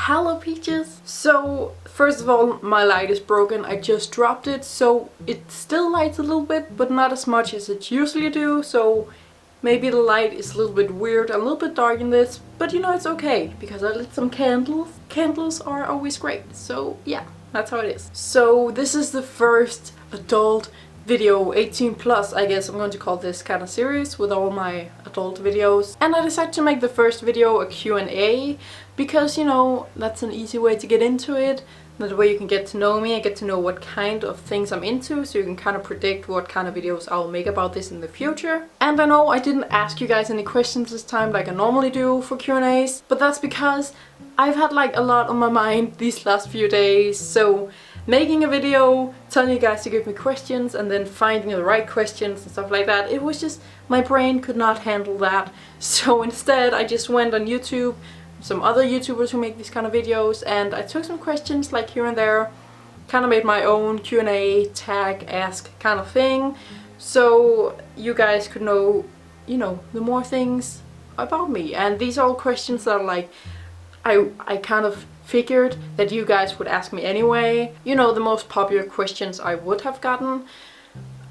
Hello Peaches! So first of all, my light is broken. I just dropped it, so it still lights a little bit, but not as much as it usually do, so maybe the light is a little bit weird, a little bit dark in this, but you know, it's okay because I lit some candles. Candles are always great, so yeah, that's how it is. So this is the first adult video, 18 plus, I guess I'm going to call this kind of series with all my adult videos. And I decided to make the first video a Q&A because, you know, that's an easy way to get into it. That way you can get to know me and get to know what kind of things I'm into, so you can kind of predict what kind of videos I'll make about this in the future. And I know I didn't ask you guys any questions this time like I normally do for Q&As, but that's because I've had like a lot on my mind these last few days, so making a video, telling you guys to give me questions and then finding the right questions and stuff like that, it was just, my brain could not handle that. So instead I just went on YouTube, some other YouTubers who make these kind of videos, and I took some questions like here and there, kind of made my own Q&A, tag, ask kind of thing, so you guys could know, you know, the more things about me. And these are all questions that are like, I kind of figured that you guys would ask me anyway. You know, the most popular questions I would have gotten,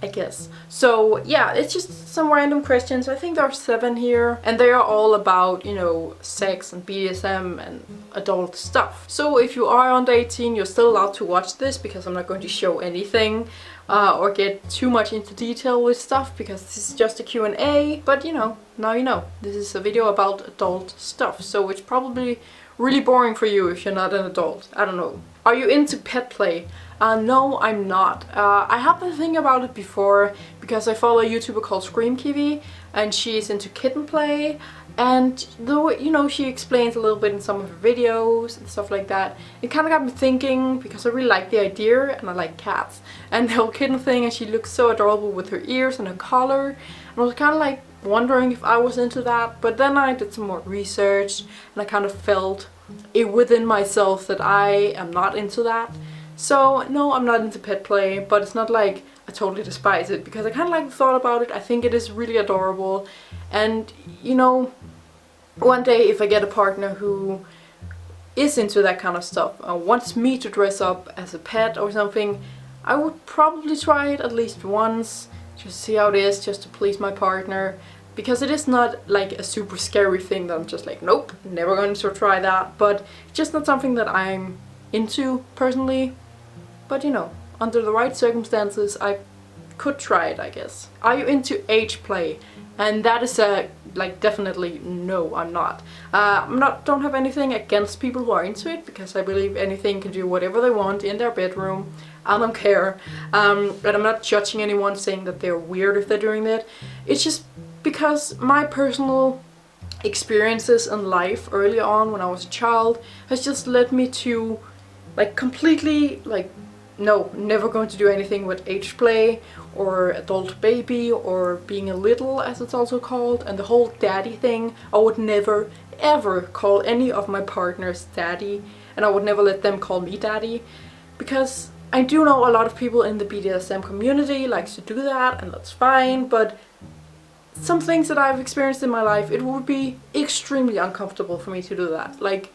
I guess. So yeah, it's just some random questions. I think there are 7 here, and they are all about, you know, sex and BDSM and adult stuff. So if you are under 18, you're still allowed to watch this because I'm not going to show anything or get too much into detail with stuff because this is just a Q&A. But you know, now you know. This is a video about adult stuff, so it's probably really boring for you if you're not an adult. I don't know. Are you into pet play? No, I'm not. I have been thinking about it before because I follow a YouTuber called Scream Kiwi, and she's into kitten play, and though, you know, she explains a little bit in some of her videos and stuff like that, it kind of got me thinking because I really like the idea and I like cats and the whole kitten thing, and she looks so adorable with her ears and her collar, and I was kind of like wondering if I was into that. But then I did some more research and I kind of felt it within myself that I am not into that. So no, I'm not into pet play, but it's not like I totally despise it because I kind of like the thought about it. I think it is really adorable, and you know, one day if I get a partner who is into that kind of stuff, wants me to dress up as a pet or something, I would probably try it at least once, just see how it is, just to please my partner. Because it is not like a super scary thing that I'm just like, nope, never going to try that. But it's just not something that I'm into personally. But you know, under the right circumstances, I could try it, I guess. Are you into age play? And that is a, like, definitely no, I'm not. Don't have anything against people who are into it, because I believe anything can do whatever they want in their bedroom. I don't care. And I'm not judging anyone saying that they're weird if they're doing that. It's just because my personal experiences in life early on when I was a child has just led me to like completely like, no, never going to do anything with age play or adult baby or being a little, as it's also called, and the whole daddy thing. I would never ever call any of my partners daddy, and I would never let them call me daddy, because I do know a lot of people in the BDSM community likes to do that, and that's fine, but some things that I've experienced in my life, it would be extremely uncomfortable for me to do that. Like,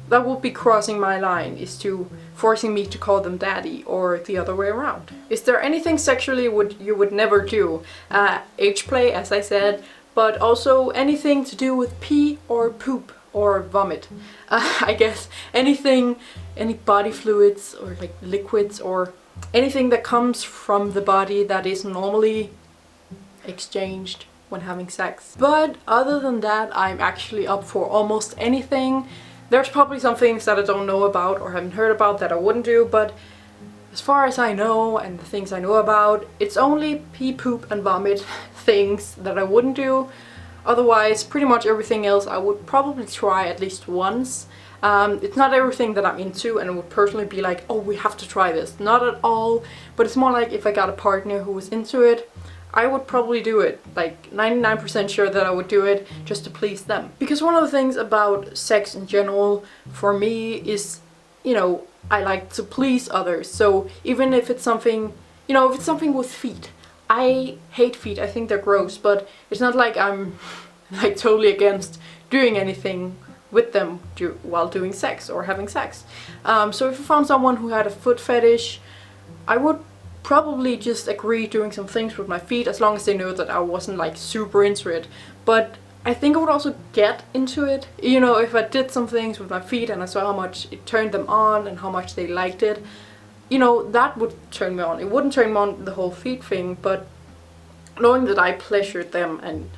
that would be crossing my line, is to forcing me to call them daddy, or the other way around. Is there anything sexually you would never do? Age play, as I said, but also anything to do with pee or poop or vomit. I guess anything, any body fluids or like liquids or anything that comes from the body that is normally exchanged when having sex. But other than that, I'm actually up for almost anything. There's probably some things that I don't know about or haven't heard about that I wouldn't do, but as far as I know and the things I know about, it's only pee, poop and vomit things that I wouldn't do. Otherwise, pretty much everything else I would probably try at least once. It's not everything that I'm into and it would personally be like, oh, we have to try this. Not at all, but it's more like if I got a partner who was into it, I would probably do it. Like 99% sure that I would do it just to please them. Because one of the things about sex in general for me is, you know, I like to please others. So even if it's something, you know, if it's something with feet, I hate feet, I think they're gross, but it's not like I'm like totally against doing anything with them while doing sex or having sex. So if I found someone who had a foot fetish, I would probably just agree doing some things with my feet as long as they know that I wasn't like super into it. But I think I would also get into it, you know, if I did some things with my feet and I saw how much it turned them on and how much they liked it, you know, that would turn me on. It wouldn't turn me on the whole feet thing, but knowing that I pleasured them and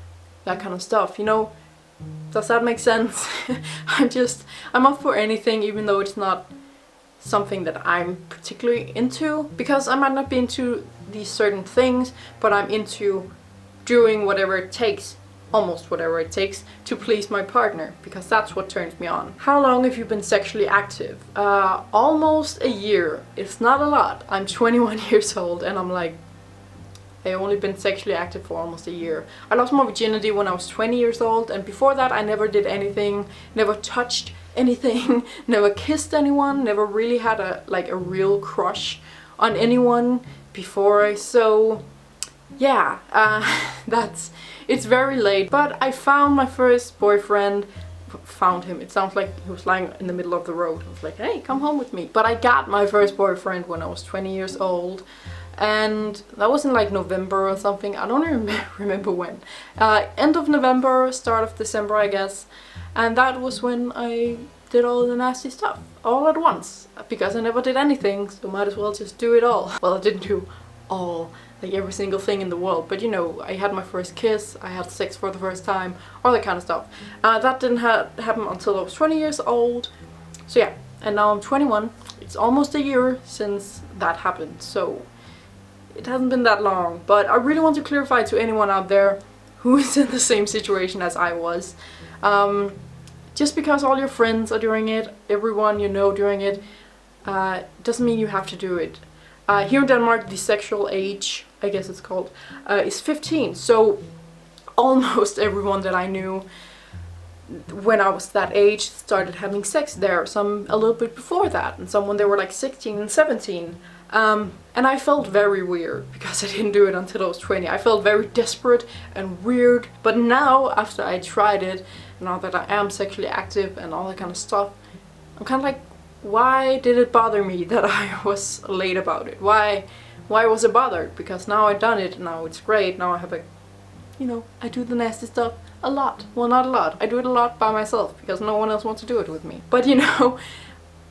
that kind of stuff, you know, does that make sense? I'm up for anything, even though it's not something that I'm particularly into, because I might not be into these certain things, but I'm into doing whatever it takes, almost whatever it takes, to please my partner, because that's what turns me on. How long have you been sexually active? Almost a year. It's not a lot. I'm 21 years old and I'm like, I've only been sexually active for almost a year. I lost my virginity when I was 20 years old, and before that I never did anything, never touched anything, never kissed anyone, never really had a real crush on anyone before. So yeah, it's very late. But I found my first boyfriend. Found him. It sounds like he was lying in the middle of the road. I was like, hey, come home with me. But I got my first boyfriend when I was 20 years old. And that was in like November or something. I don't remember when. End of November, start of December, I guess. And that was when I did all the nasty stuff all at once. Because I never did anything, so might as well just do it all. Well, I didn't do all, like every single thing in the world. But you know, I had my first kiss, I had sex for the first time, all that kind of stuff. That didn't happen until I was 20 years old. So yeah, and now I'm 21. It's almost a year since that happened. So it hasn't been that long, but I really want to clarify to anyone out there who is in the same situation as I was. Just because all your friends are doing it, everyone you know doing it, doesn't mean you have to do it. Here in Denmark, the sexual age, I guess it's called, is 15. So almost everyone that I knew when I was that age started having sex there. Some a little bit before that, and some when they were like 16 and 17. And I felt very weird because I didn't do it until I was 20. I felt very desperate and weird. But now, after I tried it, now that I am sexually active and all that kind of stuff, I'm kind of like, why did it bother me that I was late about it? Why was it bothered? Because now I've done it, now it's great, now I have you know, I do the nasty stuff a lot. Well, not a lot. I do it a lot by myself because no one else wants to do it with me. But you know,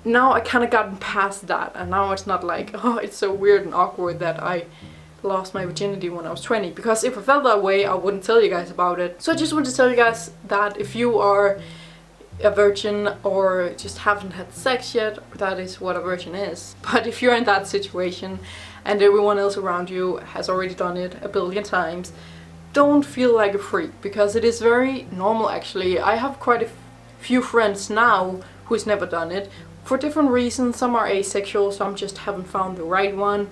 now I kind of gotten past that, and now it's not like, oh, it's so weird and awkward that I lost my virginity when I was 20, because if I felt that way I wouldn't tell you guys about it. So I just want to tell you guys that if you are a virgin or just haven't had sex yet, that is what a virgin is. But if you're in that situation and everyone else around you has already done it a billion times, don't feel like a freak, because it is very normal actually. I have quite a few friends now who's never done it for different reasons. Some are asexual, some just haven't found the right one,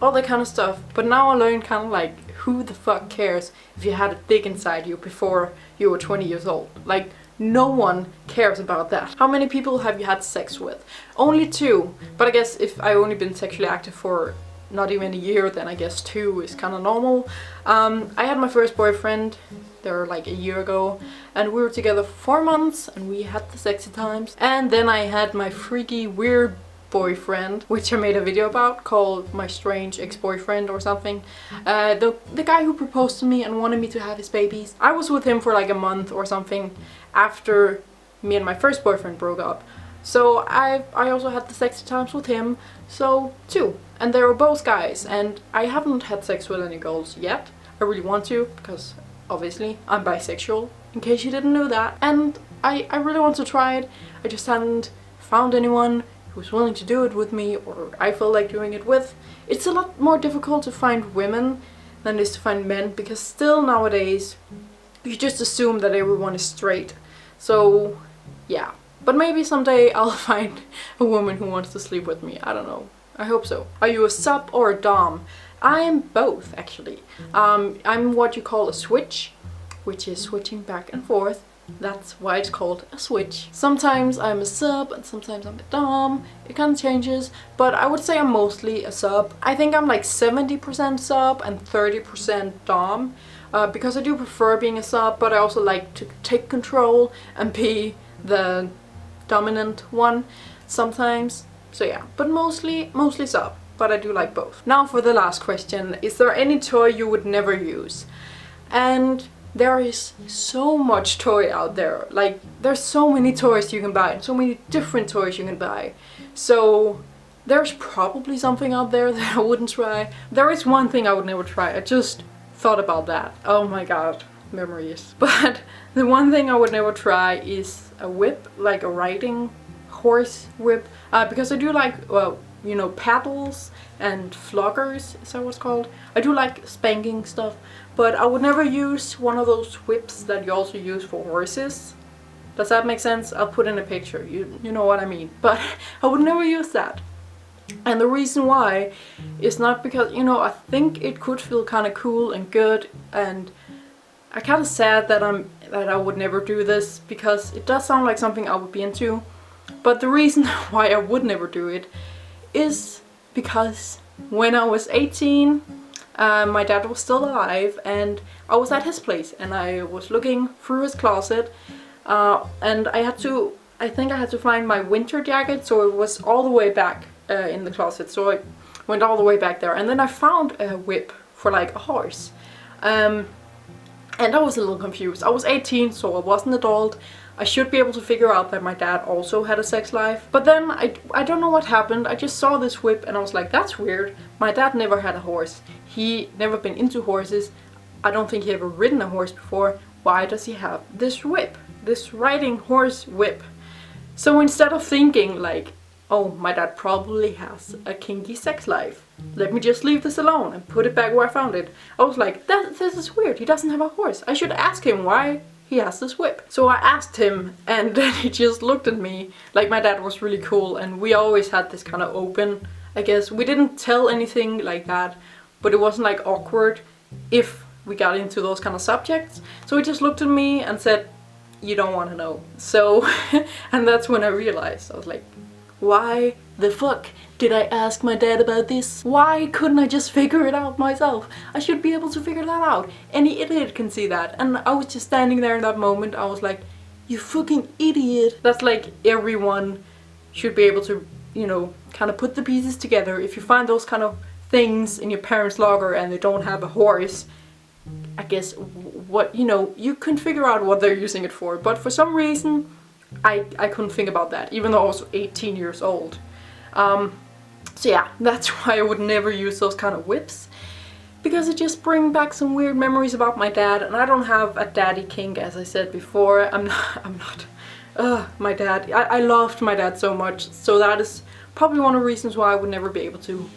all that kind of stuff. But now I learned kind of like, who the fuck cares if you had a dick inside you before you were 20 years old? Like, no one cares about that. How many people have you had sex with? Only 2. But I guess if I only been sexually active for not even a year, then I guess 2 is kind of normal. I had my first boyfriend there like a year ago, and we were together for 4 months and we had the sexy times. And then I had my freaky weird boyfriend, which I made a video about, called My Strange Ex-Boyfriend or something. The guy who proposed to me and wanted me to have his babies. I was with him for like a month or something after me and my first boyfriend broke up. So I also had the sexy times with him, so 2. And they were both guys, and I haven't had sex with any girls yet. I really want to, because obviously I'm bisexual, in case you didn't know that. And I really want to try it. I just hadn't found anyone who's willing to do it with me, or I feel like doing it with. It's a lot more difficult to find women than it is to find men, because still nowadays you just assume that everyone is straight. So yeah, but maybe someday I'll find a woman who wants to sleep with me. I don't know. I hope so. Are you a sub or a dom? I am both actually. I'm what you call a switch, which is switching back and forth. That's why it's called a switch. Sometimes I'm a sub and sometimes I'm a dom. It kind of changes, but I would say I'm mostly a sub. I think I'm like 70% sub and 30% dom, because I do prefer being a sub, but I also like to take control and be the dominant one sometimes. So yeah, but mostly sub, but I do like both. Now for the last question, is there any toy you would never use? And there is so much toy out there. Like, there's so many toys you can buy, so many different toys you can buy. So there's probably something out there that I wouldn't try. There is one thing I would never try. I just thought about that. Oh my god, memories. But the one thing I would never try is a whip, like a riding horse whip, because I do like, well, you know, paddles and floggers, is that what's called? I do like spanking stuff, but I would never use one of those whips that you also use for horses. Does that make sense? I'll put in a picture, you know what I mean. But I would never use that. And the reason why is not because, you know, I think it could feel kind of cool and good, and I'm kind of sad that I would never do this, because it does sound like something I would be into. But the reason why I would never do it is because when I was 18, my dad was still alive, and I was at his place, and I was looking through his closet, and I think I had to find my winter jacket, so it was all the way back in the closet, so I went all the way back there, and then I found a whip for like a horse, and I was a little confused. I was 18, so I was an adult. I should be able to figure out that my dad also had a sex life. But then I don't know what happened. I just saw this whip and I was like, that's weird. My dad never had a horse. He never been into horses. I don't think he ever ridden a horse before. Why does he have this whip? This riding horse whip? So instead of thinking like, oh, my dad probably has a kinky sex life, let me just leave this alone and put it back where I found it, I was like, this is weird. He doesn't have a horse. I should ask him why he has this whip. So I asked him, and then he just looked at me. Like, my dad was really cool, and we always had this kind of open, I guess. We didn't tell anything like that, but it wasn't like awkward if we got into those kind of subjects. So he just looked at me and said, you don't want to know. So, and that's when I realized, I was like, why the fuck did I ask my dad about this? Why couldn't I just figure it out myself? I should be able to figure that out. Any idiot can see that. And I was just standing there in that moment. I was like, you fucking idiot. That's like everyone should be able to, you know, kind of put the pieces together. If you find those kind of things in your parents' locker and they don't have a horse, I guess what, you know, you can figure out what they're using it for. But for some reason, I couldn't think about that, even though I was 18 years old. So yeah, that's why I would never use those kind of whips, because it just brings back some weird memories about my dad, and I don't have a daddy kink, as I said before. I'm not, my dad, I loved my dad so much, so that is probably one of the reasons why I would never be able to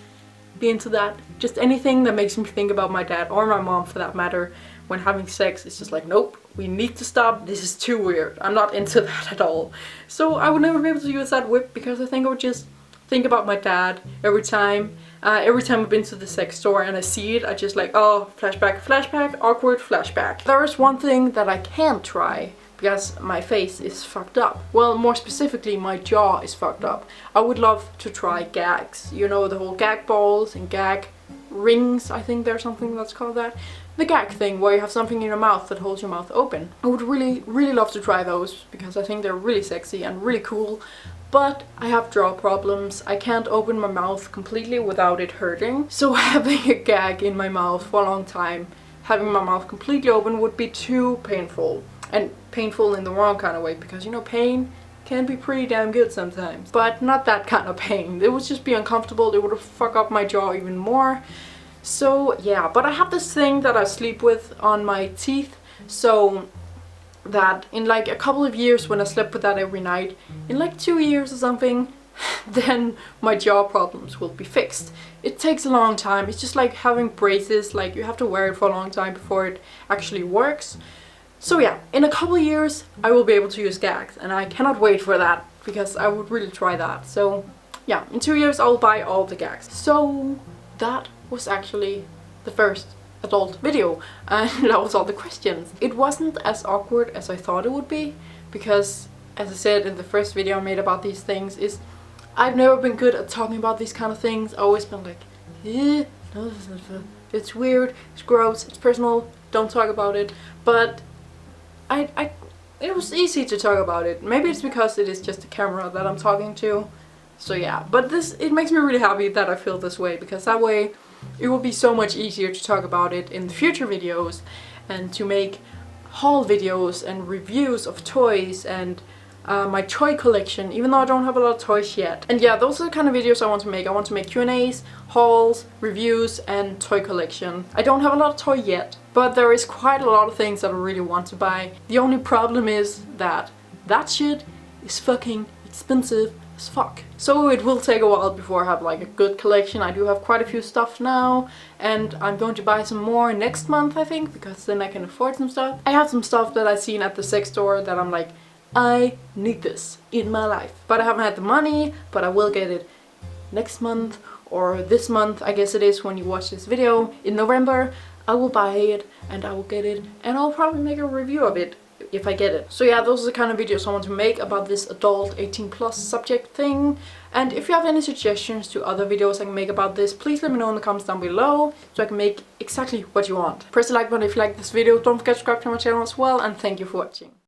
be into that. Just anything that makes me think about my dad, or my mom for that matter, when having sex, it's just like, nope, we need to stop, this is too weird. I'm not into that at all. So I would never be able to use that whip, because I think I would just think about my dad every time. Every time I've been to the sex store and I see it, I just like, oh, flashback, flashback, awkward flashback. There is one thing that I can't try, because my face is fucked up. Well, more specifically, my jaw is fucked up. I would love to try gags. You know, the whole gag balls and gag rings, I think there's something that's called that. The gag thing, where you have something in your mouth that holds your mouth open. I would really, really love to try those, because I think they're really sexy and really cool. But I have jaw problems. I can't open my mouth completely without it hurting. So having a gag in my mouth for a long time, having my mouth completely open, would be too painful. And painful in the wrong kind of way, because, you know, pain can be pretty damn good sometimes. But not that kind of pain. It would just be uncomfortable. It would fuck up my jaw even more. So yeah, but I have this thing that I sleep with on my teeth, so that in like a couple of years, when I slept with that every night, in like 2 years or something, then my jaw problems will be fixed. It takes a long time. It's just like having braces, like you have to wear it for a long time before it actually works. So yeah, in a couple of years I will be able to use gags, and I cannot wait for that, because I would really try that. So yeah, in 2 years I'll buy all the gags. So that was actually the first adult video, and that was all the questions. It wasn't as awkward as I thought it would be, because as I said in the first video I made about these things, is I've never been good at talking about these kind of things. I've always been like, no, it's weird, it's gross, it's personal, don't talk about it. But I it was easy to talk about it. Maybe it's because it is just a camera that I'm talking to. So yeah, but it makes me really happy that I feel this way, because that way it will be so much easier to talk about it in the future videos and to make haul videos and reviews of toys and my toy collection, even though I don't have a lot of toys yet. And yeah, those are the kind of videos I want to make. I want to make Q&As, hauls, reviews, and toy collection. I don't have a lot of toy yet, but there is quite a lot of things that I really want to buy. The only problem is that shit is fucking expensive as fuck. So it will take a while before I have like a good collection. I do have quite a few stuff now, and I'm going to buy some more next month, I think, because then I can afford some stuff. I have some stuff that I've seen at the sex store that I'm like, I need this in my life. But I haven't had the money, but I will get it next month or this month, I guess it is when you watch this video. In November, I will buy it and I will get it, and I'll probably make a review of it if I get it. So yeah, those are the kind of videos I want to make about this adult 18+ subject thing. And if you have any suggestions to other videos I can make about this, please let me know in the comments down below so I can make exactly what you want. Press the like button if you like this video. Don't forget to subscribe to my channel as well, and thank you for watching.